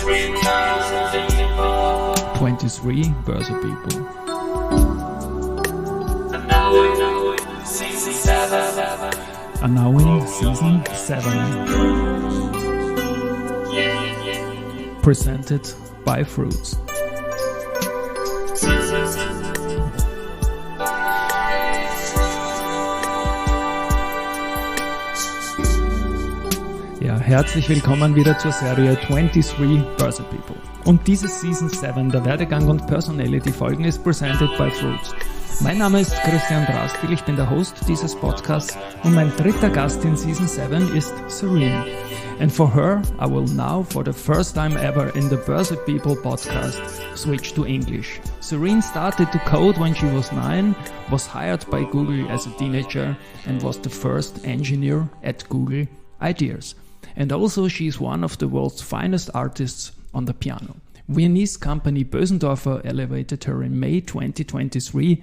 23 Börsepeople. And now in season 7. Presented by Fruits. Ja, herzlich willkommen wieder zur Serie 23 Börsepeople. Und diese Season 7 der Werdegang und Personality Folgen ist presented by Fruits. Mein Name ist Christian Drastil, ich bin der Host dieses Podcasts und mein dritter Gast in Season 7 ist Serene. And for her, I will now, for the first time ever in the Börsepeople podcast, switch to English. Serene started to code when she was 9, was hired by Google as a teenager and was the first engineer at Google Ideas. And also she is one of the world's finest artists on the piano. Viennese company Bösendorfer elevated her in May 2023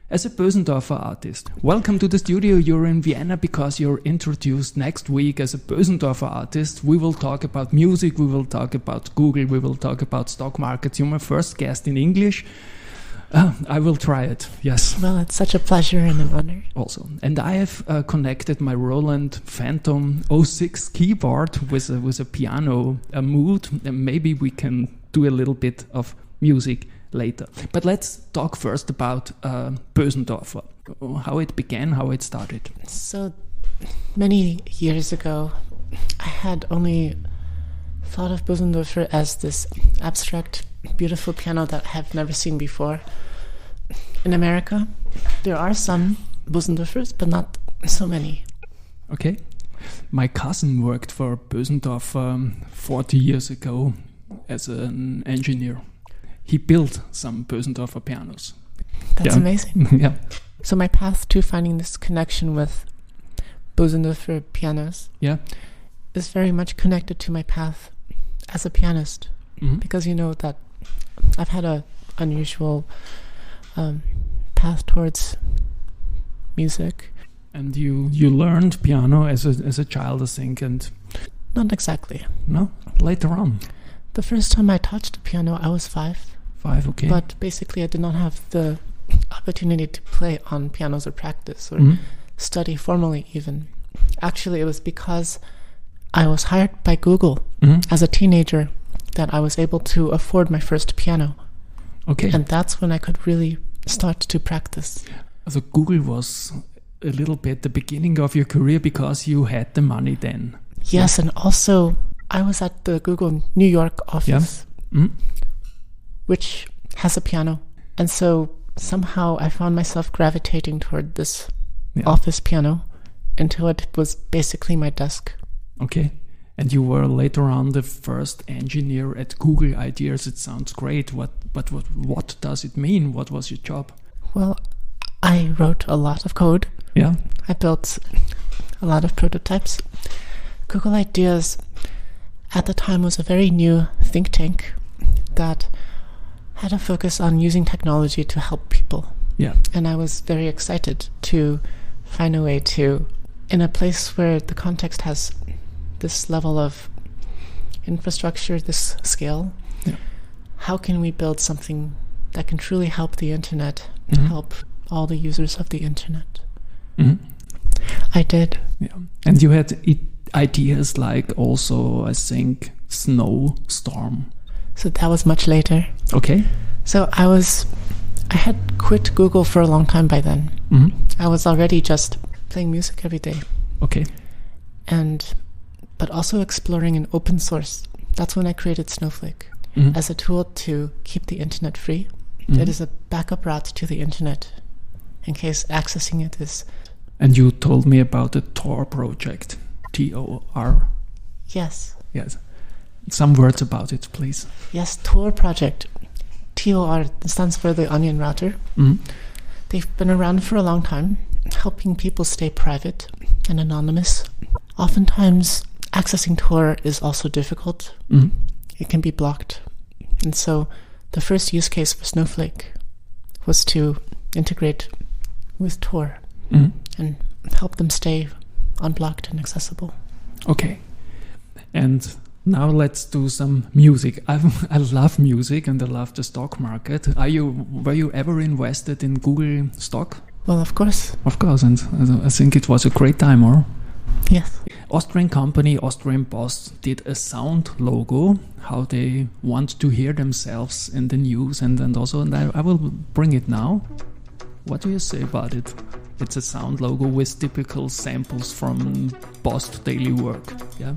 as a Bösendorfer artist. Welcome to the studio. You're in Vienna because you're introduced next week as a Bösendorfer artist. We will talk about music, we will talk about Google, we will talk about stock markets. You're my first guest in English. I will try it, yes. Well, it's such a pleasure and an honor. Also, and I have connected my Roland Phantom 06 keyboard with a piano mood, and maybe we can do a little bit of music later. But let's talk first about Bösendorfer, how it began, how it started. So many years ago, I had only thought of Bösendorfer as this abstract, beautiful piano that I have never seen before. In America, there are some Bösendorfers, but not so many. Okay. My cousin worked for Bösendorfer 40 years ago as an engineer. He built some Bösendorfer pianos. That's amazing. Yeah. So my path to finding this connection with Bösendorfer pianos is very much connected to my path as a pianist. Mm-hmm. Because you know that I've had a unusual path towards music. And you learned piano as a child, I think, and... Not exactly. No? Later on? The first time I touched a piano, I was 5. 5, okay. But basically I did not have the opportunity to play on pianos or practice or study formally even. Actually, it was because I was hired by Google as a teenager that I was able to afford my first piano. Okay. And that's when I could really start to practice. So Google was a little bit the beginning of your career because you had the money then. Yes, and also I was at the Google New York office, which has a piano. And so somehow I found myself gravitating toward this office piano until it was basically my desk. Okay. And you were later on the first engineer at Google Ideas. It sounds great. But what does it mean? What was your job? Well, I wrote a lot of code. Yeah. I built a lot of prototypes. Google Ideas at the time was a very new think tank that had a focus on using technology to help people. Yeah. And I was very excited to find a way to, in a place where the context has this level of infrastructure, this scale, how can we build something that can truly help the internet, help all the users of the internet? I did. Yeah. And you had ideas like also, I think, snowstorm. So that was much later. Okay. So I had quit Google for a long time by then. I was already just playing music every day. Okay. But also exploring in open source. That's when I created Snowflake as a tool to keep the internet free. It is a backup route to the internet in case accessing it is... And you told me about the Tor project, T-O-R. Yes. Yes. Some words about it, please. Yes, Tor project. T-O-R stands for the Onion Router. They've been around for a long time, helping people stay private and anonymous. Oftentimes, accessing Tor is also difficult. It can be blocked. And so the first use case for Snowflake was to integrate with Tor and help them stay unblocked and accessible. Okay. And Now let's do some music. I love music and I love the stock market. Were you ever invested in Google stock? Well, of course. Of course, and I think it was a great time, or? Yes. Austrian company, Austrian boss did a sound logo, how they want to hear themselves in the news and I will bring it now. What do you say about it? It's a sound logo with typical samples from Boss daily work, yeah?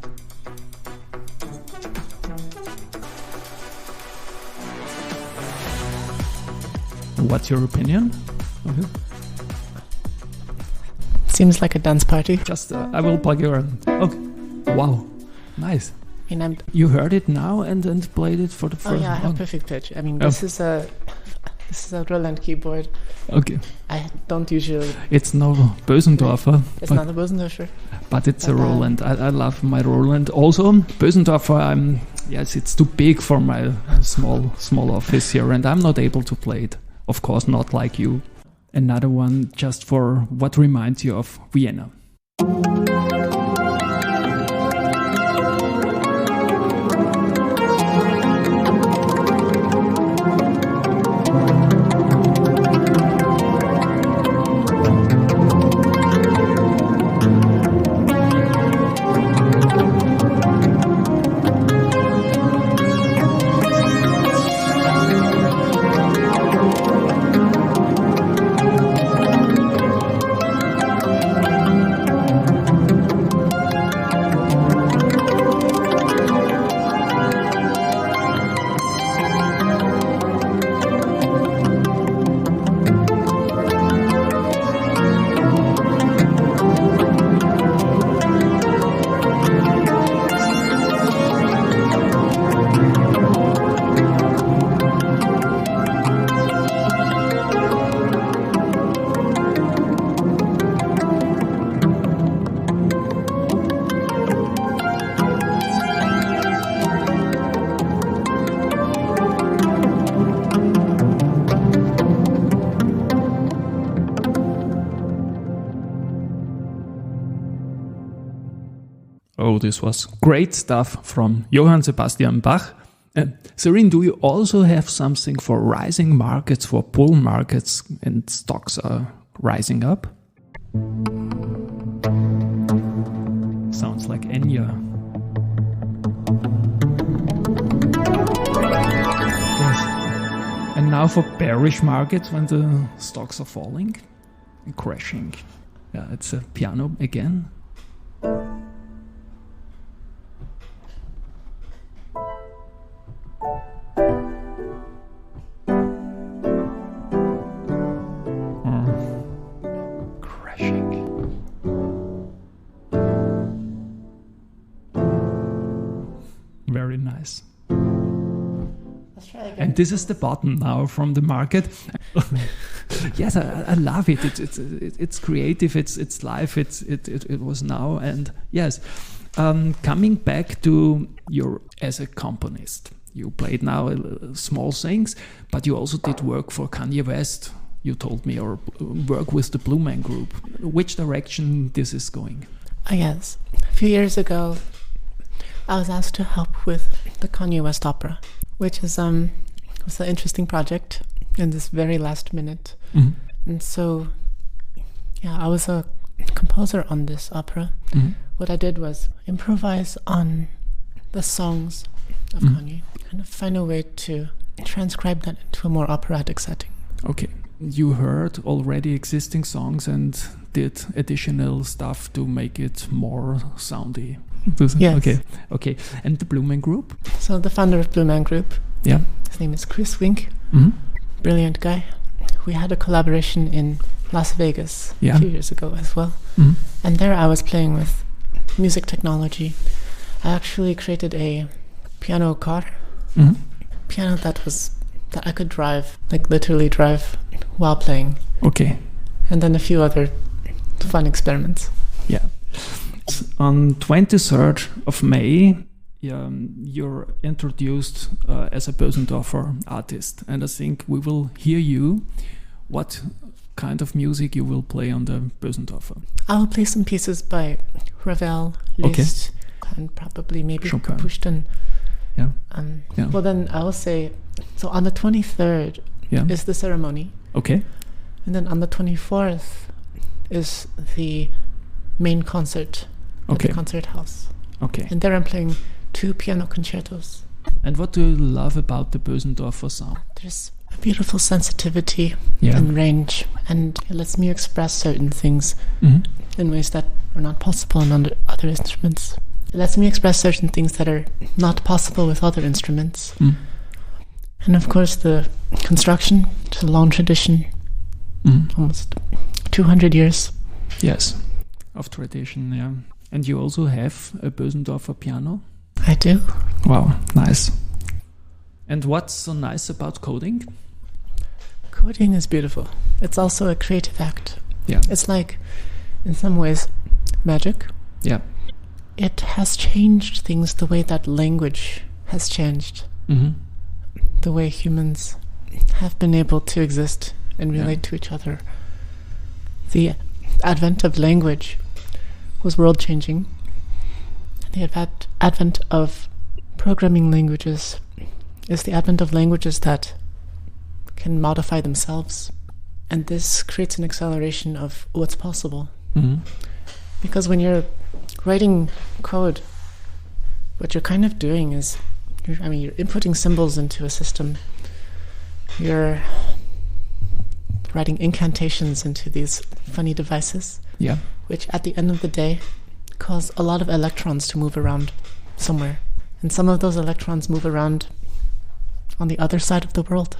What's your opinion? Okay. Seems like a dance party. Just, I will plug your... Okay. Wow. Nice. You heard it now and played it for the first... Oh yeah, I have perfect pitch. I mean, this is a Roland keyboard. Okay. I don't usually... It's no Bösendorfer. It's not a Bösendorfer. But it's a Roland. I love my Roland. Also, Bösendorfer, yes, it's too big for my small office here and I'm not able to play it. Of course, not like you. Another one just for what reminds you of Vienna. Oh, this was great stuff from Johann Sebastian Bach. Serene, do you also have something for rising markets, for bull markets, and stocks are rising up? Sounds like Enya. Yes. And now for bearish markets, when the stocks are falling and crashing. Yeah, it's a piano again. Very nice. Let's try again. And this is the button now from the market. Yes, I love it. It's creative. It's live. It was now. And yes, coming back to your as a componist, you played now small things, but you also did work for Kanye West. You told me, or work with the Blue Man Group. Which direction this is going? Yes, a few years ago, I was asked to help with the Kanye West opera, which is was an interesting project in this very last minute. Mm-hmm. And so, yeah, I was a composer on this opera. Mm-hmm. What I did was improvise on the songs of Kanye, kind of find a way to transcribe that into a more operatic setting. Okay. You heard already existing songs and did additional stuff to make it more soundy. Yes. Okay. And the Blue Man Group? So the founder of Blue Man Group, yeah, his name is Chris Wink, brilliant guy. We had a collaboration in Las Vegas a few years ago as well. And there I was playing with music technology. I actually created a piano car, piano that I could drive, like literally drive while playing. Okay. And then a few other fun experiments. Yeah. On 23rd of May, you're introduced as a Bösendorfer artist, and I think we will hear you. What kind of music you will play on the Bösendorfer? I'll play some pieces by Ravel, Liszt, and probably maybe Chopin. Pushtin. Yeah. Well, then I will say, so on the 23rd is the ceremony. Okay. And then on the 24th is the main concert at the concert house. Okay. And there I'm playing 2 piano concertos. And what do you love about the Bösendorfer sound? There's a beautiful sensitivity and range, and it lets me express certain things in ways that are not possible on other instruments. It lets me express certain things that are not possible with other instruments. And of course the construction, it's a long tradition, almost 200 years. Yes, of tradition, yeah. And you also have a Bösendorfer piano? I do. Wow, nice. And what's so nice about coding? Coding is beautiful. It's also a creative act. Yeah. It's like, in some ways, magic. Yeah. It has changed things the way that language has changed. The way humans have been able to exist and relate to each other. The advent of language was world-changing. The advent of programming languages is the advent of languages that can modify themselves. And this creates an acceleration of what's possible. Because when you're writing code, what you're kind of doing is, you're inputting symbols into a system. You're writing incantations into these funny devices, which at the end of the day cause a lot of electrons to move around somewhere. And some of those electrons move around on the other side of the world.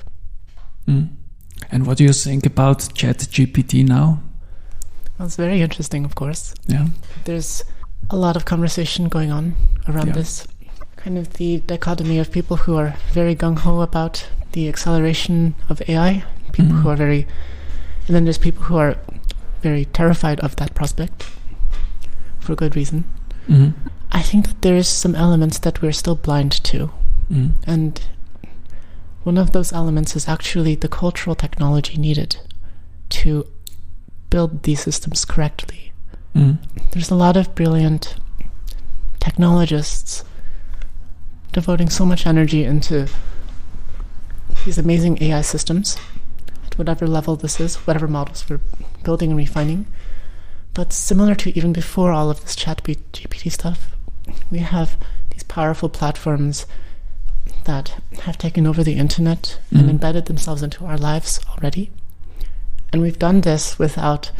And what do you think about ChatGPT now? Well, it's very interesting, of course. Yeah. There's a lot of conversation going on around this. Kind of the dichotomy of people who are very gung-ho about the acceleration of AI, people who are very... And then there's people who are very terrified of that prospect, for good reason. I think that there is some elements that we're still blind to. And one of those elements is actually the cultural technology needed to build these systems correctly. There's a lot of brilliant technologists devoting so much energy into these amazing AI systems at whatever level this is, whatever models we're building and refining. But similar to even before all of this ChatGPT stuff, we have these powerful platforms that have taken over the internet and embedded themselves into our lives already. And we've done this without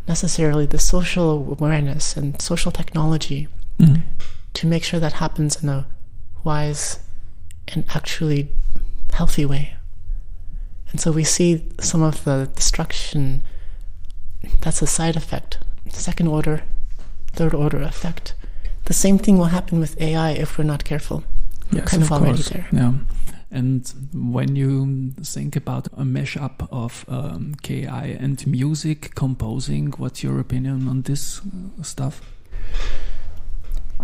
necessarily the social awareness and social technology to make sure that happens in a wise and actually healthy way. And so we see some of the destruction that's a side effect, second order, third order effect. The same thing will happen with AI if we're not careful. We're kind of already there. Yeah. And when you think about a mashup of KI and music composing, what's your opinion on this stuff?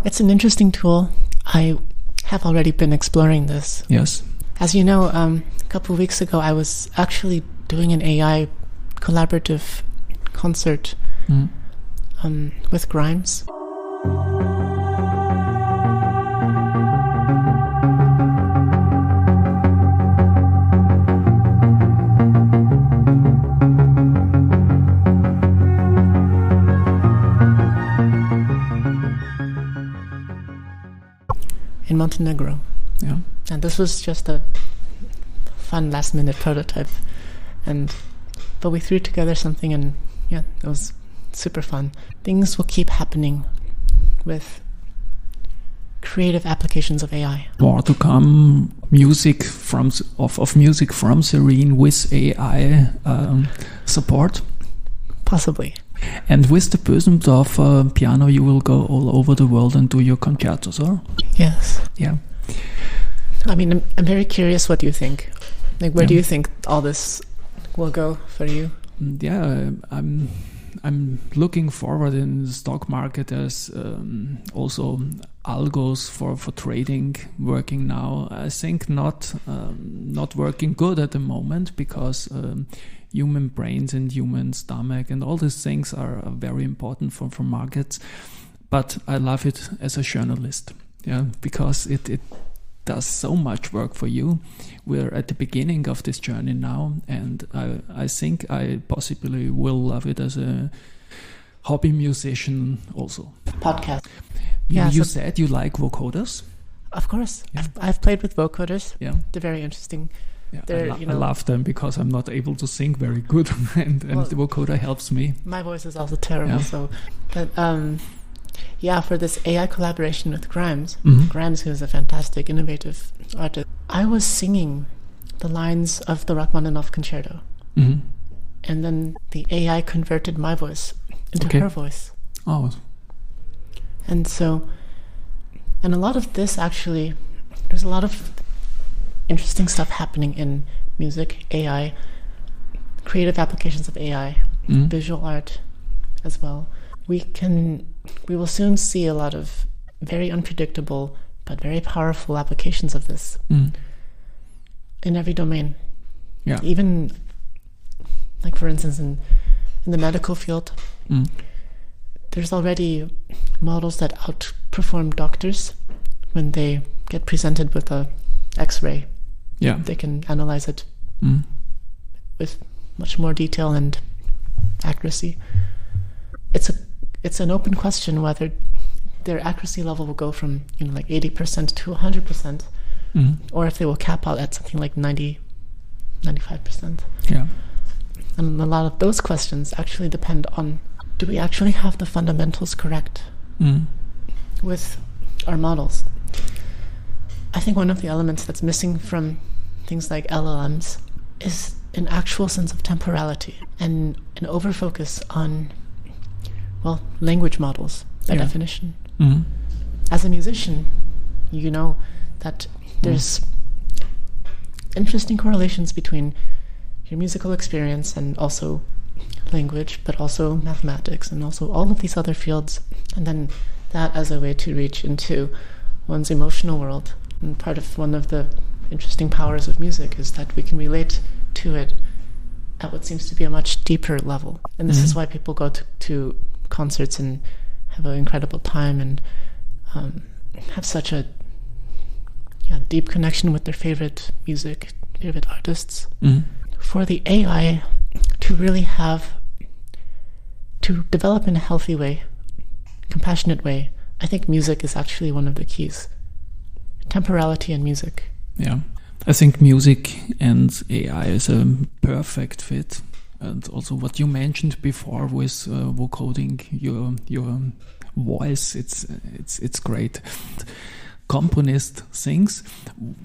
It's an interesting tool. I have already been exploring this. Yes. As you know, a couple of weeks ago, I was actually doing an AI collaborative concert with Grimes. In Montenegro. Yeah. And this was just a fun last-minute prototype, but we threw together something, and it was super fun. Things will keep happening with creative applications of AI. More to come. Music from Serene with AI support. Possibly. And with the Bösendorfer piano, you will go all over the world and do your concertos, or? Yes. Yeah. I mean, I'm very curious what you think. Like, where do you think all this will go for you? Yeah, I'm looking forward in the stock market as also algos for trading working now. I think not working good at the moment because human brains and human stomach and all these things are very important for markets. but I love it as a journalist, because it does so much work for you. We're at the beginning of this journey now, and I think I possibly will love it as a hobby musician also. Podcast. You said you like vocoders? Of course. Yeah. I've played with vocoders. Yeah. They're very interesting. Yeah, I love them because I'm not able to sing very good, and the vocoder helps me. My voice is also terrible, for this AI collaboration with Grimes, Grimes, who is a fantastic, innovative artist, I was singing the lines of the Rachmaninoff Concerto, and then the AI converted my voice into her voice. Oh. And a lot of this actually, there's a lot of interesting stuff happening in music, AI, creative applications of AI, visual art as well. We will soon see a lot of very unpredictable but very powerful applications of this in every domain. Yeah. Even, like for instance, in the medical field, there's already models that outperform doctors when they get presented with a X-ray. Yeah. They can analyze it with much more detail and accuracy. It's an open question whether their accuracy level will go from 80% to 100%, or if they will cap out at something like 90-95%. Yeah. And a lot of those questions actually depend on, do we actually have the fundamentals correct with our models? I think one of the elements that's missing from things like LLMs is an actual sense of temporality and an overfocus on, language models by definition. As a musician, you know that there's interesting correlations between your musical experience and also language, but also mathematics and also all of these other fields, and then that as a way to reach into one's emotional world. And one of the interesting powers of music is that we can relate to it at what seems to be a much deeper level. And this is why people go to concerts and have an incredible time and have such a deep connection with their favorite music, favorite artists. For the AI to really to develop in a healthy way, compassionate way, I think music is actually one of the keys. Temporality in music. Yeah. I think music and AI is a perfect fit. And also what you mentioned before with vocoding your voice, it's great. Componist sings.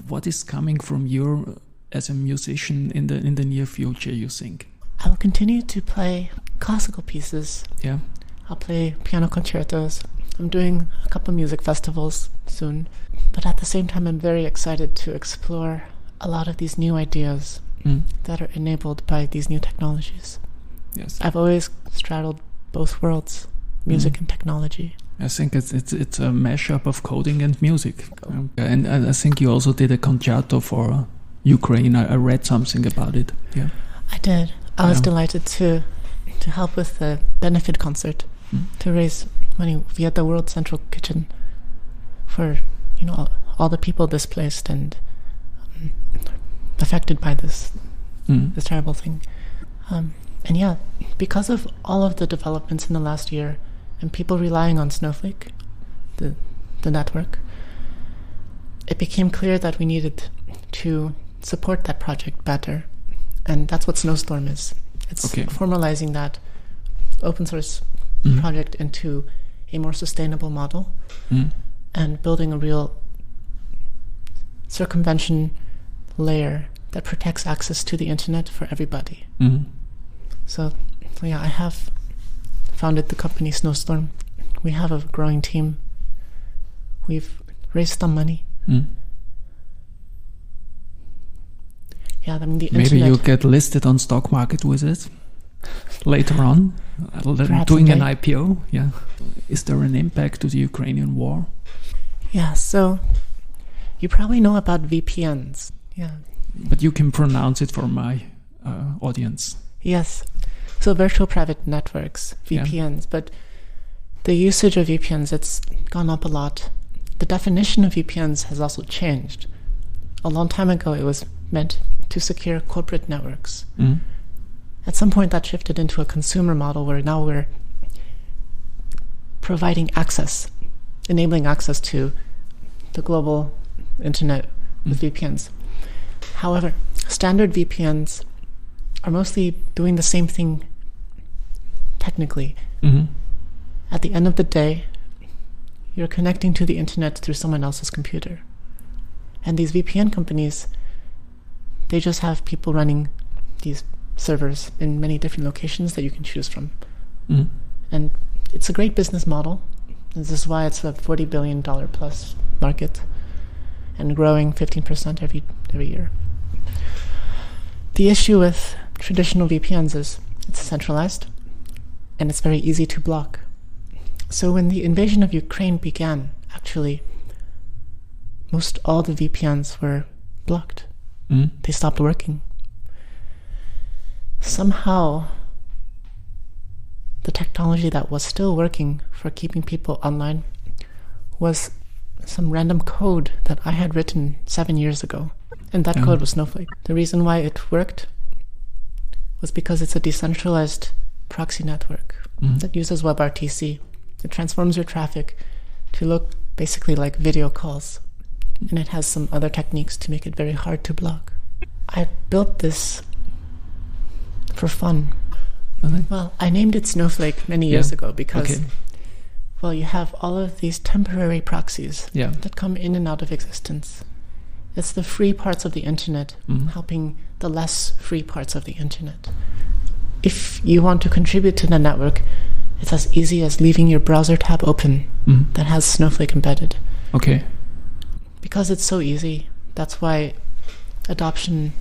What is coming from you as a musician in the near future, you think? I will continue to play classical pieces. Yeah. I'll play piano concertos. I'm doing a couple music festivals soon. But at the same time, I'm very excited to explore a lot of these new ideas that are enabled by these new technologies. Yes. I've always straddled both worlds, music and technology. I think it's a mashup of coding and music. And I think you also did a concerto for Ukraine. I read something about it. Yeah. I did. I was delighted to help with the benefit concert to raise money via the World Central Kitchen for all the people displaced and affected by this terrible thing. Because of all of the developments in the last year and people relying on Snowflake, the network, it became clear that we needed to support that project better. And that's what Snowstorm is. It's formalizing that open source project into a more sustainable model and building a real circumvention layer that protects access to the internet for everybody. So I have founded the company Snowstorm. We have a growing team. We've raised some money. The Maybe internet, you get listed on stock market with it later on, doing an IPO. Yeah. Is there an impact to the Ukrainian war? Yeah, so you probably know about VPNs. Yeah. But you can pronounce it for my audience. Yes. So virtual private networks, VPNs. But the usage of VPNs, it's gone up a lot. The definition of VPNs has also changed. A long time ago, it was meant to secure corporate networks. Mm. At some point, that shifted into a consumer model where now we're providing access, enabling access to the global internet with VPNs. However, standard VPNs are mostly doing the same thing technically. Mm-hmm. At the end of the day, you're connecting to the internet through someone else's computer. And these VPN companies, they just have people running these servers in many different locations that you can choose from. Mm. And it's a great business model. This is why it's a $40 billion plus market and growing 15% every year. The issue with traditional VPNs is it's centralized and it's very easy to block. So when the invasion of Ukraine began, actually, most all the VPNs were blocked. Mm. They stopped working. Somehow, the technology that was still working for keeping people online was some random code that I had written 7 years ago. And that code was Snowflake. The reason why it worked was because it's a decentralized proxy network that uses WebRTC. It transforms your traffic to look basically like video calls. And it has some other techniques to make it very hard to block. I built this for fun. Well, I named it Snowflake many years ago because, well, you have all of these temporary proxies that come in and out of existence. It's the free parts of the internet helping the less free parts of the internet. If you want to contribute to the network, it's as easy as leaving your browser tab open that has Snowflake embedded. Okay. Because it's so easy, that's why adoption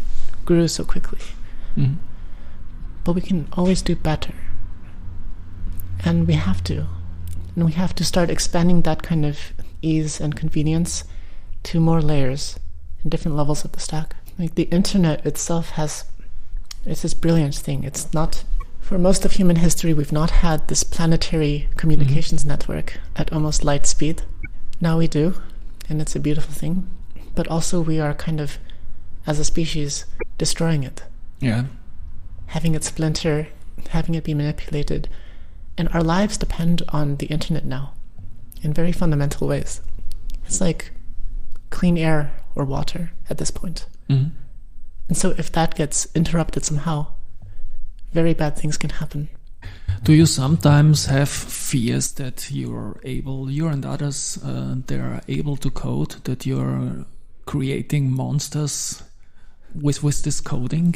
grew so quickly. But we can always do better. And we have to. And we have to start expanding that kind of ease and convenience to more layers and different levels of the stack. Like the internet itself it's this brilliant thing. It's not, for most of human history, we've not had this planetary communications network at almost light speed. Now we do, and it's a beautiful thing. But also we are kind of, as a species, destroying it. Yeah. Having it splinter, having it be manipulated. And our lives depend on the internet now in very fundamental ways. It's like clean air or water at this point. And so if that gets interrupted somehow, very bad things can happen. Do you sometimes have fears that you and others, they are able to code, that you're creating monsters with this coding?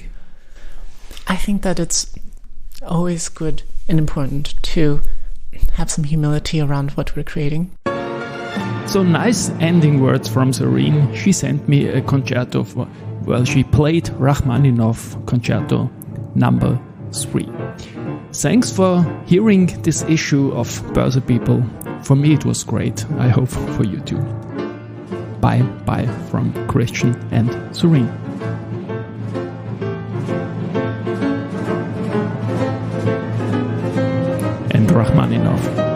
I think that it's always good and important to have some humility around what we're creating. So nice ending words from Serene. She sent me a concerto. She played Rachmaninoff Concerto number 3. Thanks for hearing this issue of Börsepeople. For me it was great. I hope for you too. Bye from Christian and Serene. And Rachmaninoff.